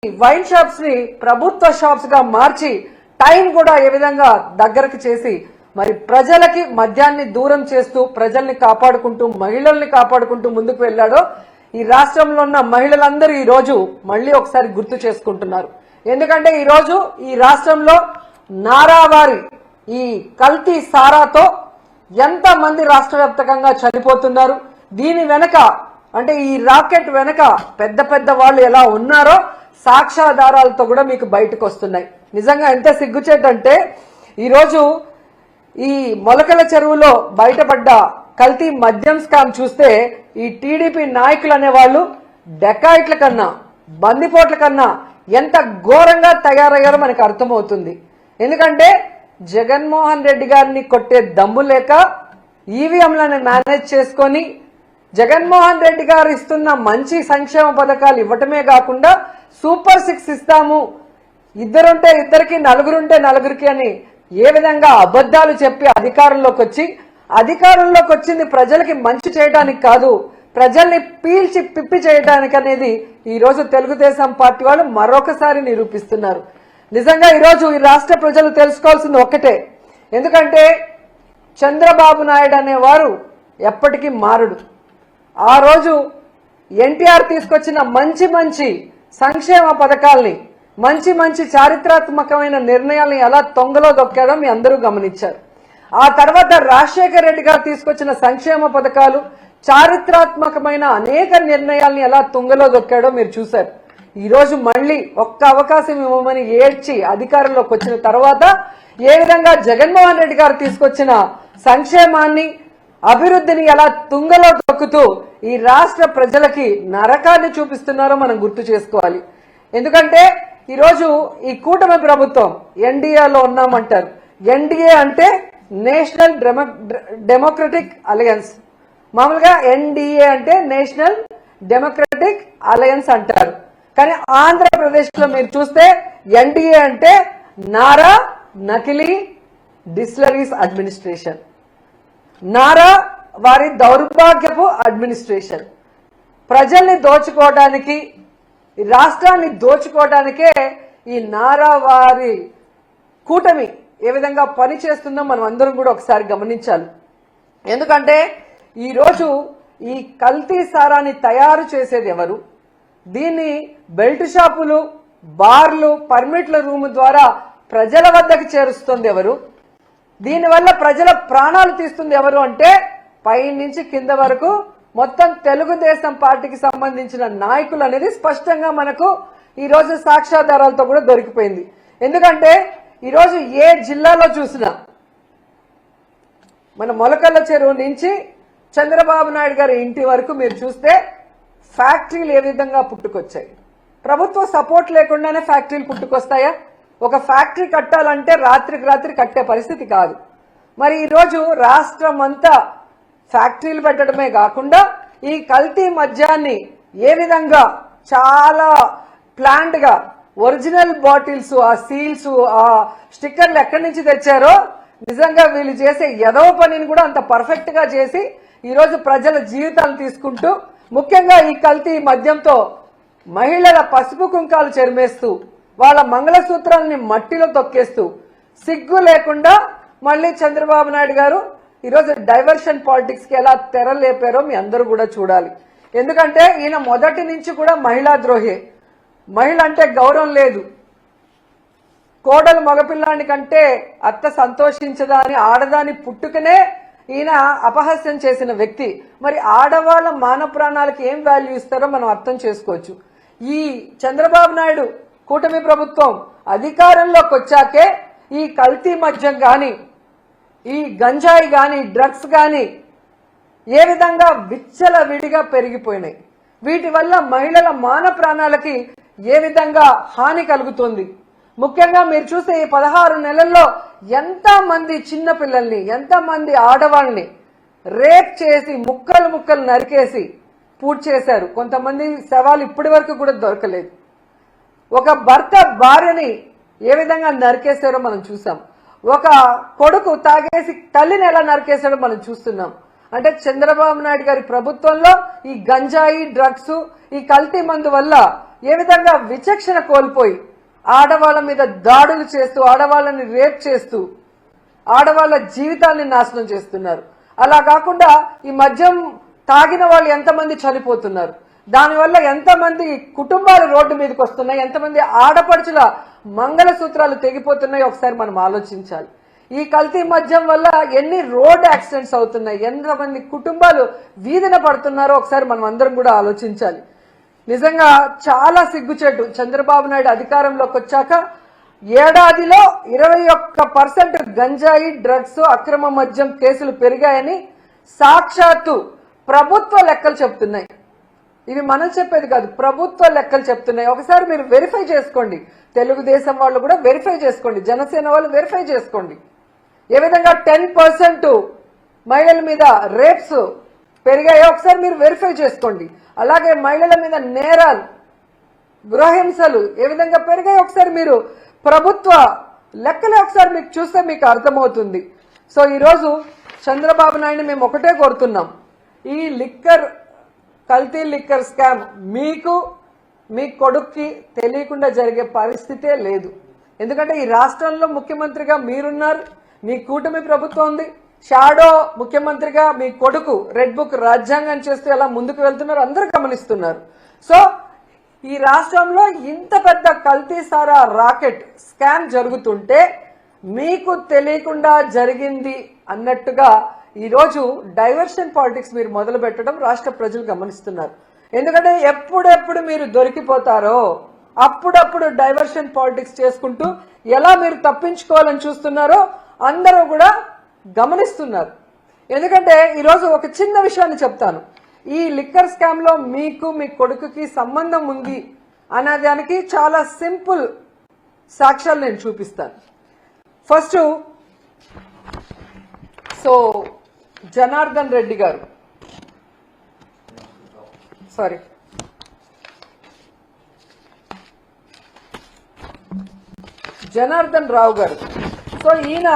Wine shops ని ప్రభుత్వ shops గా మార్చి టైం కూడా ఏ విధంగా దగ్గరకు చేసి మరి ప్రజలకి మద్యాన్ని దూరం చేస్తూ ప్రజల్ని కాపాడుకుంటూ మహిళల్ని కాపాడుకుంటూ ముందుకు వెళ్లాడో ఈ రాష్ట్రంలో ఉన్న మహిళలందరూ ఈ రోజు మళ్ళీ ఒకసారి గుర్తు చేసుకుంటున్నారు. ఎందుకంటే ఈ రోజు ఈ రాష్ట్రంలో నారావారి ఈ కల్తీ సారాతో ఎంత మంది రాష్ట్ర వ్యాప్తంగా చనిపోతున్నారు, దీని వెనక అంటే ఈ రాకెట్ వెనక పెద్ద పెద్ద వాళ్ళు ఎలా ఉన్నారో సాక్ష్యాధారాలతో కూడా మీకు బయటకు వస్తున్నాయి. నిజంగా ఎంత సిగ్గుచేటంటే ఈరోజు ఈ మొలకల చెరువులో బయటపడ్డ కల్తీ మద్యం స్కామ్ చూస్తే ఈ టీడీపీ నాయకులు అనేవాళ్ళు డెకాయిట్ల కన్నా బందిపోట్ల కన్నా ఎంత ఘోరంగా తయారయ్యారో మనకు అర్థమవుతుంది. ఎందుకంటే జగన్మోహన్ రెడ్డి గారిని కొట్టే దమ్ము లేక ఈవీఎంలను మేనేజ్ చేసుకొని జగన్మోహన్ రెడ్డి గారు ఇస్తున్న మంచి సంక్షేమ పథకాలు ఇవ్వటమే కాకుండా సూపర్ 6 ఇస్తాము, ఇద్దరుంటే ఇద్దరికి నలుగురుంటే నలుగురికి అని ఏ విధంగా అబద్ధాలు చెప్పి అధికారంలోకి వచ్చింది ప్రజలకి మంచి చేయడానికి కాదు, ప్రజల్ని పీల్చి పిప్పి చేయడానికి అనేది ఈ రోజు తెలుగుదేశం పార్టీ వాళ్ళు మరొకసారి నిరూపిస్తున్నారు. నిజంగా ఈరోజు ఈ రాష్ట్ర ప్రజలు తెలుసుకోవాల్సింది ఒక్కటే, ఎందుకంటే చంద్రబాబు నాయుడు అనేవారు ఎప్పటికీ మారడు. ఆ రోజు ఎన్టీఆర్ తీసుకొచ్చిన మంచి మంచి సంక్షేమ పథకాల్ని మంచి మంచి చారిత్రాత్మకమైన నిర్ణయాల్ని ఎలా తొంగలో దొక్కాడో మీ అందరూ గమనించారు. ఆ తర్వాత రాజశేఖర రెడ్డి గారు తీసుకొచ్చిన సంక్షేమ పథకాలు చారిత్రాత్మకమైన అనేక నిర్ణయాల్ని ఎలా తుంగలో దొక్కాడో మీరు చూశారు. ఈ రోజు మళ్ళీ ఒక్క అవకాశం ఇవ్వమని ఏడ్చి అధికారంలోకి వచ్చిన తర్వాత ఏ విధంగా జగన్మోహన్ రెడ్డి గారు తీసుకొచ్చిన సంక్షేమాన్ని అభివృద్ధిని ఎలా తుంగలో దొక్కుతూ ఈ రాష్ట్ర ప్రజలకి నరకాన్ని చూపిస్తున్నారో మనం గుర్తు చేసుకోవాలి. ఎందుకంటే ఈరోజు ఈ కూటమి ప్రభుత్వం ఎన్డీఏలో ఉన్నామంటారు. ఎన్డీఏ అంటే నేషనల్ డెమోక్రటిక్ అలయన్స్, మామూలుగా ఎన్డీఏ అంటే నేషనల్ డెమోక్రటిక్ అలయన్స్ అంటారు. కానీ ఆంధ్రప్రదేశ్ లో మీరు చూస్తే ఎన్డీఏ అంటే నారా నకిలీ డిస్టిలరీస్ అడ్మినిస్ట్రేషన్, నారా వారి దౌర్భాగ్యపు అడ్మినిస్ట్రేషన్. ప్రజల్ని దోచుకోవడానికి రాష్ట్రాన్ని దోచుకోవడానికే ఈ నారా వారి కూటమి ఏ విధంగా పని చేస్తుందో మనం అందరం కూడా ఒకసారి గమనించాలి. ఎందుకంటే ఈరోజు ఈ కల్తీ సారాన్ని తయారు చేసేది ఎవరు, దీన్ని బెల్ట్ షాపులు బార్లు పర్మిట్ల రూమ్ ద్వారా ప్రజల వద్దకు చేరుస్తుంది ఎవరు, దీనివల్ల ప్రజల ప్రాణాలు తీస్తుంది ఎవరు అంటే పై నుంచి కింద వరకు మొత్తం తెలుగుదేశం పార్టీకి సంబంధించిన నాయకులు అనేది స్పష్టంగా మనకు ఈరోజు సాక్ష్యాధారాలతో కూడా దొరికిపోయింది. ఎందుకంటే ఈరోజు ఏ జిల్లాలో చూసినా మన మొలకల్ల చెరువు నుంచి చంద్రబాబు నాయుడు గారి ఇంటి వరకు మీరు చూస్తే ఫ్యాక్టరీలు ఏ విధంగా పుట్టుకొచ్చాయి. ప్రభుత్వ సపోర్ట్ లేకుండానే ఫ్యాక్టరీలు పుట్టుకొస్తాయా? ఒక ఫ్యాక్టరీ కట్టాలంటే రాత్రికి రాత్రి కట్టే పరిస్థితి కాదు. మరి ఈరోజు రాష్ట్రం అంతా ఫ్యాక్టరీలు పెట్టడమే కాకుండా ఈ కల్తీ మద్యాన్ని ఏ విధంగా చాలా ప్లాంట్ గా ఒరిజినల్ బాటిల్స్, ఆ సీల్స్, ఆ స్టిక్కర్లు ఎక్కడి నుంచి తెచ్చారో నిజంగా వీళ్ళు చేసే ఎదవ పనిని కూడా అంత పర్ఫెక్ట్ గా చేసి ఈరోజు ప్రజల జీవితాలు తీసుకుంటూ ముఖ్యంగా ఈ కల్తీ మద్యంతో మహిళల పసుపు కుంకాలు చెరిమేస్తూ వాళ్ళ మంగళసూత్రాలని మట్టిలో తొక్కేస్తూ సిగ్గు లేకుండా మళ్ళీ చంద్రబాబు నాయుడు గారు ఈరోజు డైవర్షన్ పాలిటిక్స్ కి ఎలా తెరలేపారో మీ అందరూ కూడా చూడాలి. ఎందుకంటే ఈయన మొదటి నుంచి కూడా మహిళా ద్రోహి, మహిళ అంటే గౌరవం లేదు, కోడలు మగపిల్లాని కంటే అత్త సంతోషించదా అని ఆడదాని పుట్టుకనే ఈయన అపహాస్యం చేసిన వ్యక్తి. మరి ఆడవాళ్ళ మానవ ప్రాణాలకు ఏం వాల్యూ ఇస్తారో మనం అర్థం చేసుకోవచ్చు. ఈ చంద్రబాబు నాయుడు కూటమి ప్రభుత్వం అధికారంలోకి వచ్చాకే ఈ కల్తీ మద్యం గాని ఈ గంజాయి గాని డ్రగ్స్ గాని ఏ విధంగా విచ్చలవిడిగా పెరిగిపోయినాయి. వీటి వల్ల మహిళల మాన ప్రాణాలకి ఏ విధంగా హాని కలుగుతుంది. ముఖ్యంగా మీరు చూస్తే ఈ 16 నెలల్లో ఎంతమంది చిన్నపిల్లల్ని ఎంతమంది ఆడవాళ్ళని రేప్ చేసి ముక్కలు ముక్కలు నరికేసి పూర్తి చేశారు. కొంతమంది శవాలు ఇప్పటి వరకు కూడా దొరకలేదు. ఒక భర్త భార్యని ఏ విధంగా నరికేశారో మనం చూసాం. ఒక కొడుకు తాగేసి తల్లిని ఎలా నరికేశాడో మనం చూస్తున్నాం. అంటే చంద్రబాబు నాయుడు గారి ప్రభుత్వంలో ఈ గంజాయి డ్రగ్స్ ఈ కల్తీ మందు వల్ల ఏ విధంగా విచక్షణ కోల్పోయి ఆడవాళ్ళ మీద దాడులు చేస్తూ ఆడవాళ్ళని రేప్ చేస్తూ ఆడవాళ్ళ జీవితాన్ని నాశనం చేస్తున్నారు. అలా కాకుండా ఈ మద్యం తాగిన వాళ్ళు ఎంతమంది చనిపోతున్నారు, దానివల్ల ఎంతమంది కుటుంబాలు రోడ్డు మీదకి వస్తున్నాయి, ఎంతమంది ఆడపడుచుల మంగళసూత్రాలు తెగిపోతున్నాయి ఒకసారి మనం ఆలోచించాలి. ఈ కల్తీ మద్యం వల్ల ఎన్ని రోడ్ యాక్సిడెంట్స్ అవుతున్నాయి, ఎంతమంది కుటుంబాలు వీధిన పడుతున్నారో ఒకసారి మనం అందరం కూడా ఆలోచించాలి. నిజంగా చాలా సిగ్గుచేటు. చంద్రబాబు నాయుడు అధికారంలోకి వచ్చాక ఏడాదిలో 21% గంజాయి డ్రగ్స్ అక్రమ మద్యం కేసులు పెరిగాయని సాక్షాత్తు ప్రభుత్వ లెక్కలు చెప్తున్నాయి. ఇవి మనం చెప్పేది కాదు, ప్రభుత్వ లెక్కలు చెప్తున్నాయి. ఒకసారి మీరు వెరిఫై చేసుకోండి, తెలుగుదేశం వాళ్ళు కూడా వెరిఫై చేసుకోండి, జనసేన వాళ్ళు వెరిఫై చేసుకోండి. ఏ విధంగా 10% మహిళల మీద రేప్స్ పెరిగాయో ఒకసారి మీరు వెరిఫై చేసుకోండి. అలాగే మహిళల మీద నేరాలు, గృహహింసలు ఏ విధంగా పెరిగాయో ఒకసారి మీరు ప్రభుత్వ లెక్కలే ఒకసారి మీకు చూస్తే మీకు అర్థమవుతుంది. సో ఈరోజు చంద్రబాబు నాయుడు మేము ఒకటే కోరుతున్నాం, ఈ కల్తీ లిక్కర్ స్కామ్ మీకు మీ కొడుక్కి తెలియకుండా జరిగే పరిస్థితే లేదు. ఎందుకంటే ఈ రాష్ట్రంలో ముఖ్యమంత్రిగా మీరున్నారు, మీ కూటమి ప్రభుత్వం ఉంది, షాడో ముఖ్యమంత్రిగా మీ కొడుకు రెడ్ బుక్ రాజ్యాంగం చేస్తూ ఎలా ముందుకు వెళ్తున్నారు అందరూ గమనిస్తున్నారు. సో ఈ రాష్ట్రంలో ఇంత పెద్ద కల్తీ సారా రాకెట్ స్కామ్ జరుగుతుంటే మీకు తెలియకుండా జరిగింది అన్నట్టుగా ఈరోజు డైవర్షన్ పాలిటిక్స్ మీరు మొదలు పెట్టడం రాష్ట్ర ప్రజలు గమనిస్తున్నారు. ఎందుకంటే ఎప్పుడెప్పుడు మీరు దొరికిపోతారో అప్పుడప్పుడు డైవర్షన్ పాలిటిక్స్ చేసుకుంటూ ఎలా మీరు తప్పించుకోవాలని చూస్తున్నారో అందరూ కూడా గమనిస్తున్నారు. ఎందుకంటే ఈరోజు ఒక చిన్న విషయాన్ని చెప్తాను, ఈ లిక్కర్ స్కామ్ లో మీకు మీ కొడుకుకి సంబంధం ఉంది అనేదానికి చాలా సింపుల్ సాక్ష్యాలు నేను చూపిస్తాను. ఫస్ట్ జనార్దన్ రెడ్డి గారు, జనార్దన్ రావు గారు. సో ఈయన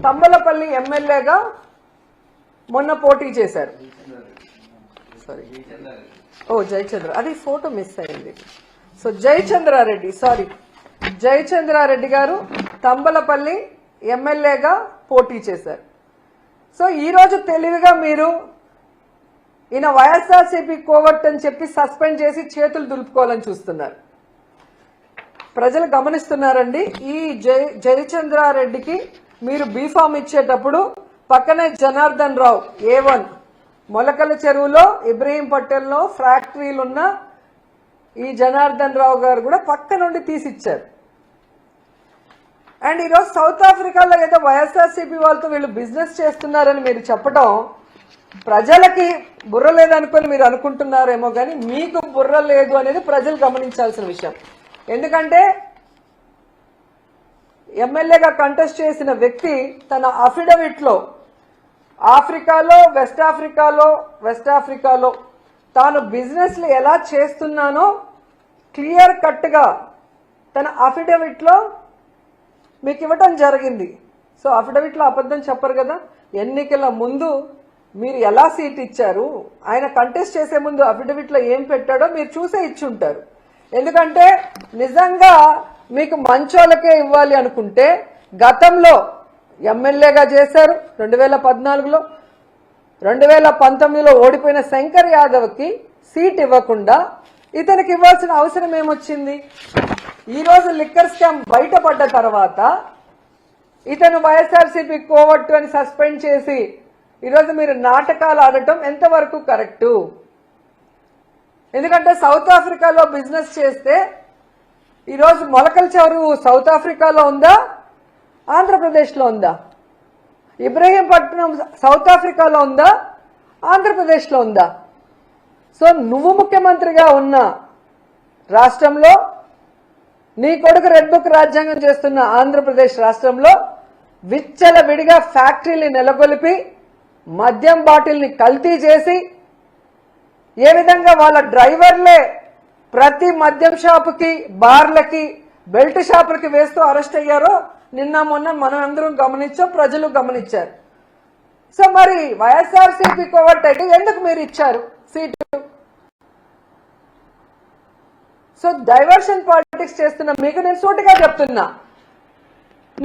తంబలపల్లి ఎమ్మెల్యేగా మొన్న పోటీ చేశారు. జయచంద్ర, అది ఫోటో మిస్ అయింది. సో జయచంద్రారెడ్డి గారు తంబలపల్లి ఎమ్మెల్యేగా పోటీ చేశారు. సో ఈరోజు తెలివిగా మీరు ఈయన వైఎస్ఆర్సీపీ కోవర్ట్ అని చెప్పి సస్పెండ్ చేసి చేతులు దులుపుకోవాలని చూస్తున్నారు. ప్రజలు గమనిస్తున్నారండి. ఈ జయచంద్రారెడ్డికి మీరు బీఫామ్ ఇచ్చేటప్పుడు పక్కనే జనార్దన్ రావు A1 మొలకల చెరువులో ఇబ్రహీం పటేల్లో ఫ్యాక్టరీలున్న ఈ జనార్దన్ రావు గారు కూడా పక్క నుండి తీసిచ్చారు. అండ్ ఈరోజు సౌత్ ఆఫ్రికాలో ఏదో వైఎస్ఆర్సీపీ వాళ్ళతో వీళ్ళు బిజినెస్ చేస్తున్నారని మీరు చెప్పడం ప్రజలకి బుర్ర లేదనుకొని మీరు అనుకుంటున్నారేమో కానీ మీకు బుర్ర లేదు అనేది ప్రజలు గమనించాల్సిన విషయం. ఎందుకంటే ఎమ్మెల్యేగా కంటెస్ట్ చేసిన వ్యక్తి తన అఫిడవిట్ లో ఆఫ్రికాలో వెస్ట్ ఆఫ్రికాలో తాను బిజినెస్లు ఎలా చేస్తున్నానో క్లియర్ కట్ గా తన అఫిడవిట్ లో మీకు ఇవ్వటం జరిగింది. సో అఫిడవిట్ లో అబద్ధం చెప్పరు కదా. ఎన్నికల ముందు మీరు ఎలా సీట్ ఇచ్చారు, ఆయన కంటెస్ట్ చేసే ముందు అఫిడవిట్ లో ఏం పెట్టాడో మీరు చూసే ఇచ్చుంటారు. ఎందుకంటే నిజంగా మీకు మంచోళ్ళకే ఇవ్వాలి అనుకుంటే గతంలో ఎమ్మెల్యేగా చేశారు 2014లో, 2019లో ఓడిపోయిన శంకర్ యాదవ్కి సీట్ ఇవ్వకుండా ఇతనికి ఇవ్వాల్సిన అవసరం ఏమొచ్చింది? ఈరోజు లిక్కర్ స్కామ్ బయటపడ్డ తర్వాత ఇతను వైఎస్ఆర్సీపీ కోవట్టు అని సస్పెండ్ చేసి ఈరోజు మీరు నాటకాలు ఆడటం ఎంతవరకు కరెక్టు? ఎందుకంటే సౌత్ ఆఫ్రికాలో బిజినెస్ చేస్తే ఈరోజు మొలకల చెరువు సౌత్ ఆఫ్రికాలో ఉందా, ఆంధ్రప్రదేశ్లో ఉందా? ఇబ్రహీంపట్నం సౌత్ ఆఫ్రికాలో ఉందా, ఆంధ్రప్రదేశ్లో ఉందా? సో నువ్వు ముఖ్యమంత్రిగా ఉన్న రాష్ట్రంలో, నీ కొడుకు రెడ్ బుక్ రాజ్యాంగం చేస్తున్న ఆంధ్రప్రదేశ్ రాష్ట్రంలో విచ్చలవిడిగా ఫ్యాక్టరీని నెలకొల్పి మద్యం బాటిల్ని కల్తీ చేసి ఏ విధంగా వాళ్ళ డ్రైవర్లే ప్రతి మద్యం షాపుకి, బార్లకి, బెల్ట్ షాపులకి వేస్తూ అరెస్ట్ అయ్యారో నిన్న మొన్న మనం అందరం గమనించాం, ప్రజలు గమనించారు. సో మరి వైఎస్ఆర్సీపీ కోవట్ అయితే ఎందుకు మీరు ఇచ్చారు సీటు? సో డైవర్షన్ పాలిటిక్స్ చేస్తున్న మీకు నేను సూటిగా చెప్తున్నా,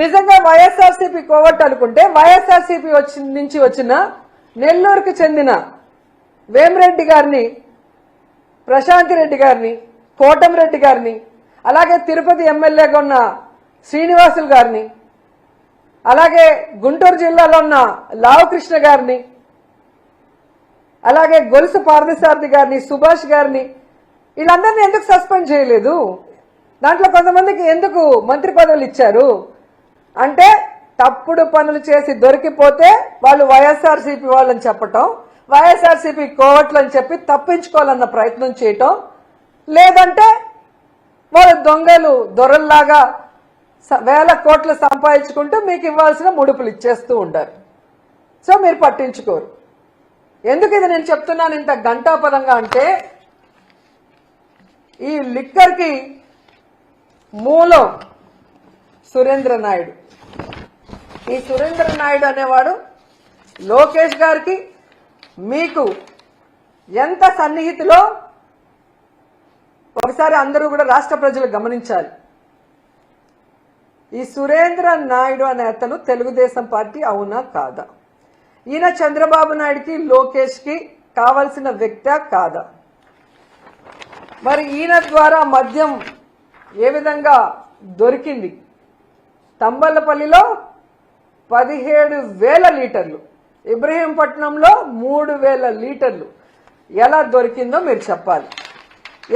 నిజంగా వైఎస్ఆర్సీపీ కోవట్ అనుకుంటే వైఎస్ఆర్సీపీ నుంచి వచ్చిన నెల్లూరుకు చెందిన వేమిరెడ్డి గారిని, ప్రశాంతి రెడ్డి గారిని, కోటంరెడ్డి గారిని, అలాగే తిరుపతి ఎమ్మెల్యేగా ఉన్న శ్రీనివాసులు గారిని, అలాగే గుంటూరు జిల్లాలో ఉన్న లావకృష్ణ గారిని, అలాగే గొలుసు పార్థసారథి గారిని, సుభాష్ గారిని, వీళ్ళందరినీ ఎందుకు సస్పెండ్ చేయలేదు? దాంట్లో కొంతమందికి ఎందుకు మంత్రి పదవులు ఇచ్చారు అంటే తప్పుడు పనులు చేసి దొరికిపోతే వాళ్ళు వైఎస్ఆర్సీపీ వాళ్ళని చెప్పటం, వైఎస్ఆర్సీపీ కోవట్లు అని చెప్పి తప్పించుకోవాలన్న ప్రయత్నం చేయటం, లేదంటే వాళ్ళు దొంగలు దొరల్లాగా వేల కోట్లు సంపాదించుకుంటూ మీకు ఇవ్వాల్సిన ముడుపులు ఇచ్చేస్తూ ఉంటారు. సో మీరు పట్టించుకోరు. ఎందుకు ఇది నేను చెప్తున్నాను ఇంత గంటాపదంగా అంటే, ఈ లిక్కర్కి మూలం సురేంద్ర నాయుడు. ఈ సురేంద్ర నాయుడు అనేవాడు లోకేష్ గారికి మీకు ఎంత సన్నిహితిలో ఒకసారి అందరూ కూడా రాష్ట్ర ప్రజలు గమనించాలి. ఈ సురేంద్ర నాయుడు అనే అతను తెలుగుదేశం పార్టీ అవునా కాదా? ఈయన చంద్రబాబు నాయుడుకి లోకేష్కి కావలసిన వ్యక్తి కాదా? మరి ఈయన ద్వారా మద్యం ఏ విధంగా దొరికింది? తంబలపల్లిలో 17,000 లీటర్లు, ఇబ్రహీంపట్నంలో 3,000 లీటర్లు ఎలా దొరికిందో మీరు చెప్పాలి.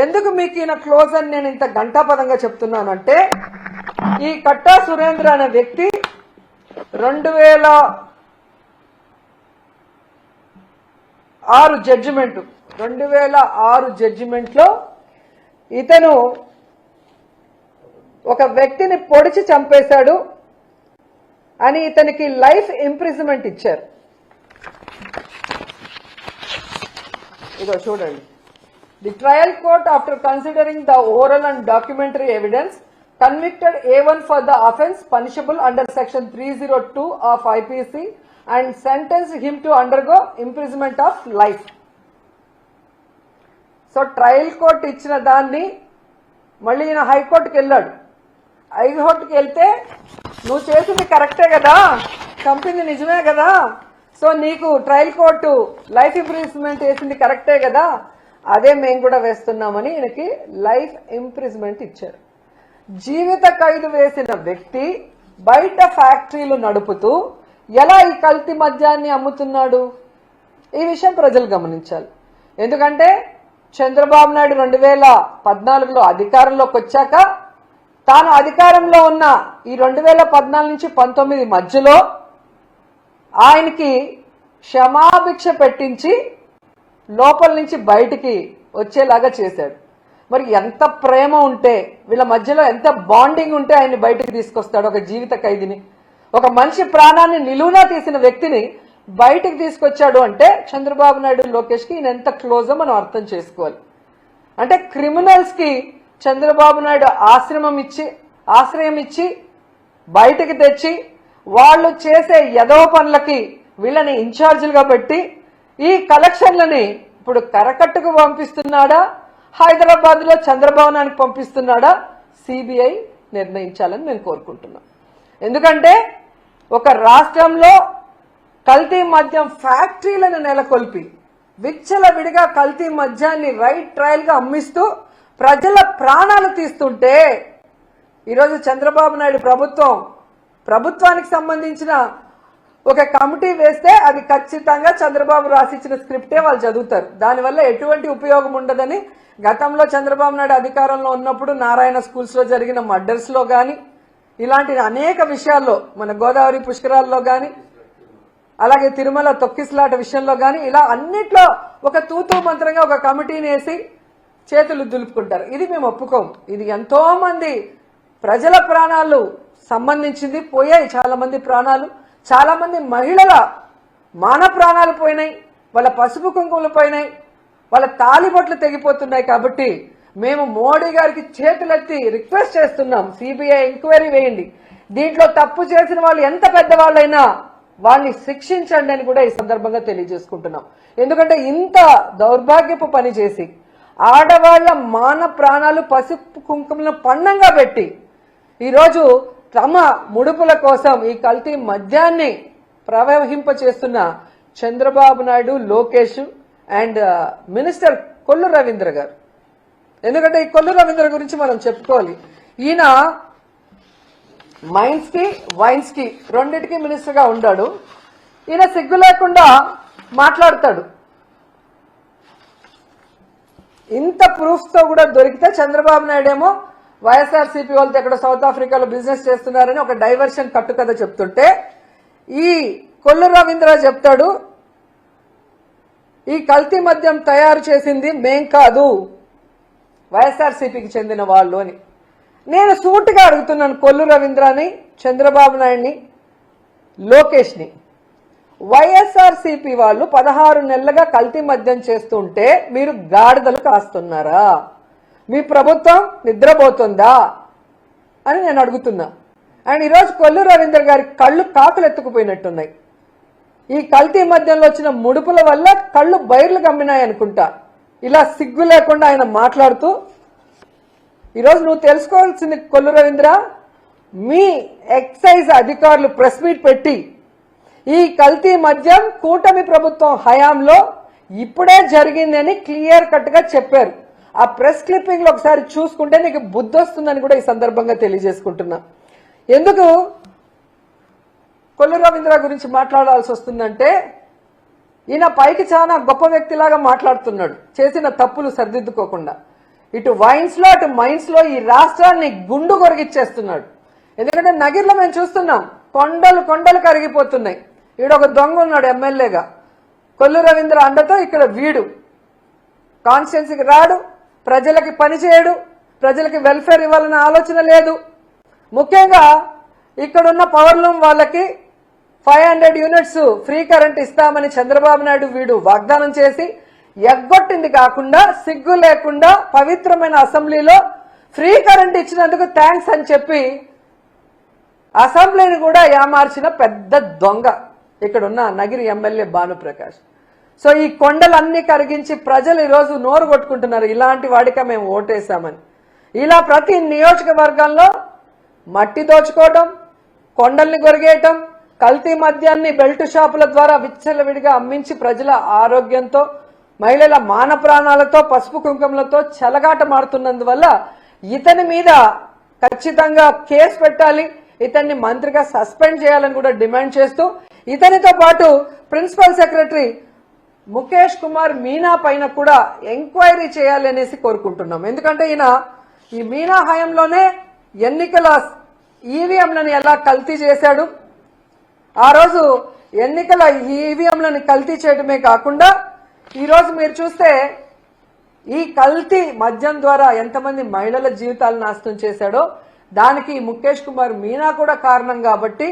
ఎందుకు మీకు ఈయన క్లోజ్ అని నేను ఇంత గంటాపదంగా చెప్తున్నానంటే, ఈ కట్టా సురేంద్ర అనే వ్యక్తి 2006 జడ్జిమెంట్లో ఇతను ఒక వ్యక్తిని పొడిచి చంపేశాడు అని ఇతనికి లైఫ్ ఇంప్రిజన్మెంట్ ఇచ్చారు. ఇదో చూడండి. The trial court after considering the oral and documentary evidence convicted A1 for the offence punishable under section 302 of IPC and sentenced him to undergo imprisonment of life. So trial court ఇచ్చిన దాన్ని మళ్ళీ ఈయన హైకోర్టుకి వెళ్ళాడు. హైకోర్టుకి వెళ్తే నువ్వు చేసింది కరెక్టే కదా, చంపింది నిజమే కదా, సో నీకు ట్రయల్ కోర్టు లైఫ్ ఇంప్రిజన్మెంట్ వేసింది కరెక్టే కదా, అదే మేము కూడా వేస్తున్నామని ఈయనకి లైఫ్ ఇంప్రిజన్మెంట్ ఇచ్చారు. జీవిత ఖైదు వేసిన వ్యక్తి బయట ఫ్యాక్టరీలు నడుపుతూ ఎలా ఈ కల్తీ మద్యాన్ని అమ్ముతున్నాడు? ఈ విషయం ప్రజలు గమనించాలి. ఎందుకంటే చంద్రబాబు నాయుడు 2014లో అధికారంలోకి వచ్చాక తాను అధికారంలో ఉన్న ఈ 2014 నుంచి 19 మధ్యలో ఆయనకి క్షమాభిక్ష పెట్టించి లోపల నుంచి బయటికి వచ్చేలాగా చేశాడు. మరి ఎంత ప్రేమ ఉంటే, వీళ్ళ మధ్యలో ఎంత బాండింగ్ ఉంటే ఆయన్ని బయటకు తీసుకొస్తాడు? ఒక జీవిత ఖైదీని, ఒక మనిషి ప్రాణాన్ని నిలువునా తీసిన వ్యక్తిని బయటకు తీసుకొచ్చాడు అంటే చంద్రబాబు నాయుడు లోకేష్కి ఈయన ఎంత క్లోజో మనం అర్థం చేసుకోవాలి. అంటే క్రిమినల్స్ కి చంద్రబాబు నాయుడు ఆశ్రయం ఇచ్చి బయటకు తెచ్చి వాళ్ళు చేసే యదవ పనులకి వీళ్ళని ఇన్ఛార్జీలుగా పెట్టి ఈ కలెక్షన్లని ఇప్పుడు కరకట్టుకు పంపిస్తున్నాడా, హైదరాబాద్ లో చంద్రభవనానికి పంపిస్తున్నాడా? సిబిఐ నిర్ణయించాలని మేము కోరుకుంటున్నాం. ఎందుకంటే ఒక రాష్ట్రంలో కల్తీ మద్యం ఫ్యాక్టరీలను నెలకొల్పి విచ్చలవిడిగా కల్తీ మద్యాన్ని రైట్ ట్రయల్ గా అమ్మిస్తూ ప్రజల ప్రాణాలు తీస్తుంటే ఈరోజు చంద్రబాబు నాయుడు ప్రభుత్వానికి సంబంధించిన ఒక కమిటీ వేస్తే అది ఖచ్చితంగా చంద్రబాబు రాసిచ్చిన స్క్రిప్టే వాళ్ళు చదువుతారు. దానివల్ల ఎటువంటి ఉపయోగం ఉండదని గతంలో చంద్రబాబు నాయుడు అధికారంలో ఉన్నప్పుడు నారాయణ స్కూల్స్ లో జరిగిన మర్డర్స్ లో గాని, ఇలాంటి అనేక విషయాల్లో, మన గోదావరి పుష్కరాల్లో గాని, అలాగే తిరుమల తొక్కిసలాట విషయంలో గాని, ఇలా అన్నిట్లో ఒక తూతూ మంత్రంగా ఒక కమిటీని వేసి చేతులు దులుపుకుంటారు. ఇది మేము ఒప్పుకోం. ఇది ఎంతో మంది ప్రజల ప్రాణాలు సంబంధించింది, పోయాయి చాలా మంది ప్రాణాలు, చాలా మంది మహిళల మాన ప్రాణాలు పోయినాయి, వాళ్ళ పసుపు కుంకుమలు పోయినాయి, వాళ్ళ తాలిబొట్లు తెగిపోతున్నాయి. కాబట్టి మేము మోడీ గారికి చేతులెత్తి రిక్వెస్ట్ చేస్తున్నాం, సిబిఐ ఎంక్వైరీ వేయండి, దీంట్లో తప్పు చేసిన వాళ్ళు ఎంత పెద్దవాళ్ళైనా వాళ్ళని శిక్షించండి అని కూడా ఈ సందర్భంగా తెలియజేసుకుంటున్నాం. ఎందుకంటే ఇంత దౌర్భాగ్యపు పని చేసి ఆడవాళ్ల మాన ప్రాణాలు పసుపు కుంకుమలను పణంగా పెట్టి ఈరోజు తమ ముడుపుల కోసం ఈ కల్తీ మద్యాన్ని ప్రవహింప చేస్తున్న చంద్రబాబు నాయుడు, లోకేష్ అండ్ మినిస్టర్ కొల్లు రవీంద్ర గారు. ఎందుకంటే ఈ కొల్లు రవీంద్ర గురించి మనం చెప్పుకోవాలి. ఈయన మైన్స్ కి వైన్స్ కి రెండింటికి మినిస్టర్ గా ఉన్నాడు. ఈయన సిగ్గు లేకుండా మాట్లాడతాడు. ఇంత ప్రూఫ్స్ తో కూడా దొరికితే చంద్రబాబు నాయుడు ఏమో వైఎస్ఆర్సీపీ వాళ్ళతో ఎక్కడ సౌత్ ఆఫ్రికాలో బిజినెస్ చేస్తున్నారని ఒక డైవర్షన్ కట్టుకథ చెప్తుంటే, ఈ కొల్లు రవీంద్ర చెప్తాడు ఈ కల్తీ మద్యం తయారు చేసింది మేం కాదు, వైఎస్ఆర్సీపీకి చెందిన వాళ్ళు అని. నేను సూటిగా అడుగుతున్నాను కొల్లు రవీంద్రని, చంద్రబాబు నాయుడిని, లోకేష్ని. వైఎస్ఆర్సీపీ వాళ్ళు 16 నెలలుగా కల్తీ మద్యం చేస్తుంటే మీరు గాడిదలు కాస్తున్నారా? మీ ప్రభుత్వం నిద్రపోతుందా అని నేను అడుగుతున్నా. అండ్ ఈరోజు కొల్లు రవీంద్ర గారి కళ్ళు కాకులు ఎత్తుకుపోయినట్టున్నాయి. ఈ కల్తీ మద్యంలో వచ్చిన ముడుపుల వల్ల కళ్ళు బైర్లు కమ్మినాయి అనుకుంటా. ఇలా సిగ్గు లేకుండా ఆయన మాట్లాడుతూ, ఈరోజు నువ్వు తెలుసుకోవాల్సింది కొల్లు రవీంద్ర, మీ ఎక్సైజ్ అధికారులు ప్రెస్ మీట్ పెట్టి ఈ కల్తీ మద్యం కూటమి ప్రభుత్వం హయాంలో ఇప్పుడే జరిగిందని క్లియర్ కట్ గా చెప్పారు. ఆ ప్రెస్ క్లిప్పింగ్ లో ఒకసారి చూసుకుంటే నీకు బుద్ధి వస్తుందని కూడా ఈ సందర్భంగా తెలియజేసుకుంటున్నా. ఎందుకు కొల్లు రవీంద్ర గురించి మాట్లాడాల్సి వస్తుందంటే, ఈయన పైకి చాలా గొప్ప వ్యక్తిలాగా మాట్లాడుతున్నాడు, చేసిన తప్పులు సరిదిద్దుకోకుండా. ఇటు వైన్స్ లో అటు మైన్స్ లో ఈ రాష్ట్రాన్ని గుండు కొరిగిచ్చేస్తున్నాడు. ఎందుకంటే నగిరిలో మేము చూస్తున్నాం, కొండలు కొండలు కరిగిపోతున్నాయి. ఈడొక దొంగ ఉన్నాడు ఎమ్మెల్యేగా, కొల్లు రవీంద్ర అండతో ఇక్కడ వీడు కాన్స్టిట్యున్సీకి రాడు, ప్రజలకి పని చేయడు, ప్రజలకి వెల్ఫేర్ ఇవ్వాలన్న ఆలోచన లేదు. ముఖ్యంగా ఇక్కడున్న పవర్ లూమ్ వాళ్ళకి 500 యూనిట్స్ ఫ్రీ కరెంట్ ఇస్తామని చంద్రబాబు నాయుడు వీడు వాగ్దానం చేసి ఎగ్గొట్టింది కాకుండా, సిగ్గు లేకుండా పవిత్రమైన అసెంబ్లీలో ఫ్రీ కరెంట్ ఇచ్చినందుకు థ్యాంక్స్ అని చెప్పి అసెంబ్లీని కూడా ఏమార్చిన పెద్ద దొంగ ఇక్కడున్న నగిరి ఎమ్మెల్యే భానుప్రకాష్. సో ఈ కొండలన్నీ కరిగించి ప్రజలు ఈరోజు నోరు కొట్టుకుంటున్నారు, ఇలాంటి వాడిక మేము ఓటేశామని. ఇలా ప్రతి నియోజకవర్గంలో మట్టి దోచుకోవటం, కొండల్ని కొరిగేయటం, కల్తీ మద్యాన్ని బెల్ట్ షాపుల ద్వారా విచ్చలవిడిగా అమ్మించి ప్రజల ఆరోగ్యంతో, మహిళల మాన ప్రాణాలతో, పసుపు కుంకుమలతో చెలగాట మారుతున్నందువల్ల ఇతని మీద ఖచ్చితంగా కేసు పెట్టాలి, ఇతన్ని మంత్రిగా సస్పెండ్ చేయాలని కూడా డిమాండ్ చేస్తూ, ఇతనితో పాటు ప్రిన్సిపల్ సెక్రటరీ ముఖేష్ కుమార్ మీనా పైన కూడా ఎంక్వైరీ చేయాలి అనేసి కోరుకుంటున్నాం. ఎందుకంటే ఈయన ఈ మీనా హయాంలోనే ఎన్నికల ఈవీఎంలను ఎలా కల్తీ చేశాడు, ఆ రోజు ఎన్నికల ఈవీఎంలను కల్తీ చేయడమే కాకుండా ఈరోజు మీరు చూస్తే ఈ కల్తీ మద్యం ద్వారా ఎంతమంది మహిళల జీవితాలు నాశనం చేశాడో దానికి ముఖేష్ కుమార్ మీనా కూడా కారణం. కాబట్టి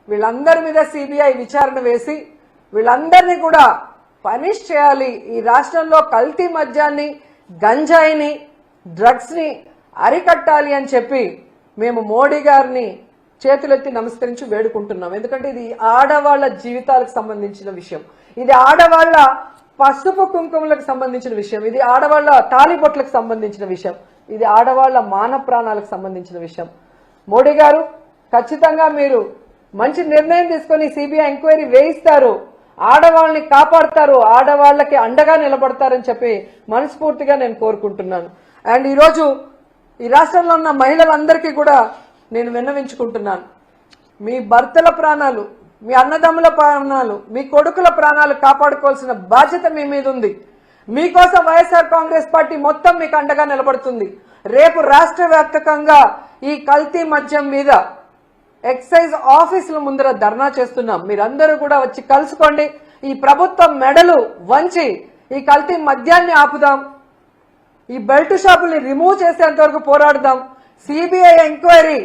వీళ్ళందరి మీద సిబిఐ విచారణ వేసి వీళ్ళందరినీ కూడా పనిష్ చేయాలి. ఈ రాష్ట్రంలో కల్తీ మద్యాన్ని, గంజాయిని, డ్రగ్స్ ని అరికట్టాలి అని చెప్పి మేము మోడీ గారిని చేతులెత్తి నమస్కరించి వేడుకుంటున్నాం. ఎందుకంటే ఇది ఆడవాళ్ల జీవితాలకు సంబంధించిన విషయం, ఇది ఆడవాళ్ల పసుపు కుంకుమలకు సంబంధించిన విషయం, ఇది ఆడవాళ్ల తాలిబొట్లకు సంబంధించిన విషయం, ఇది ఆడవాళ్ల మాన ప్రాణాలకు సంబంధించిన విషయం. మోడీ గారు ఖచ్చితంగా మీరు మంచి నిర్ణయం తీసుకొని సిబిఐ ఎంక్వైరీ వేయిస్తారు, ఆడవాళ్ళని కాపాడతారు, ఆడవాళ్లకి అండగా నిలబడతారని చెప్పి మనస్ఫూర్తిగా నేను కోరుకుంటున్నాను. అండ్ ఈరోజు ఈ రాష్ట్రంలో ఉన్న మహిళలందరికీ కూడా నేను విన్నవించుకుంటున్నాను, మీ భర్తల ప్రాణాలు, మీ అన్నదమ్ముల ప్రాణాలు, మీ కొడుకుల ప్రాణాలు కాపాడుకోవాల్సిన బాధ్యత మీ మీద ఉంది. మీకోసం వైఎస్ఆర్ కాంగ్రెస్ పార్టీ మొత్తం మీకు అండగా నిలబడుతుంది. రేపు రాష్ట్ర వ్యాప్తంగా ఈ కల్తీ మద్యం మీద ఎక్సైజ్ ఆఫీసుల ముందర ధర్నా చేస్తున్నాం. మీరందరూ కూడా వచ్చి కలుసుకోండి. ఈ ప్రభుత్వం మెడలు వంచి ఈ కల్తీ మద్యాన్ని ఆపుదాం, ఈ బెల్ట్ షాపుల్ని రిమూవ్ చేసేంత వరకు పోరాడుదాం, సిబిఐ ఎంక్వైరీ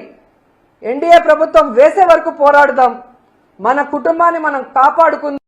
ఎన్డీఏ ప్రభుత్వం వేసే వరకు పోరాడుదాం, మన కుటుంబాన్ని మనం కాపాడుకుందాం.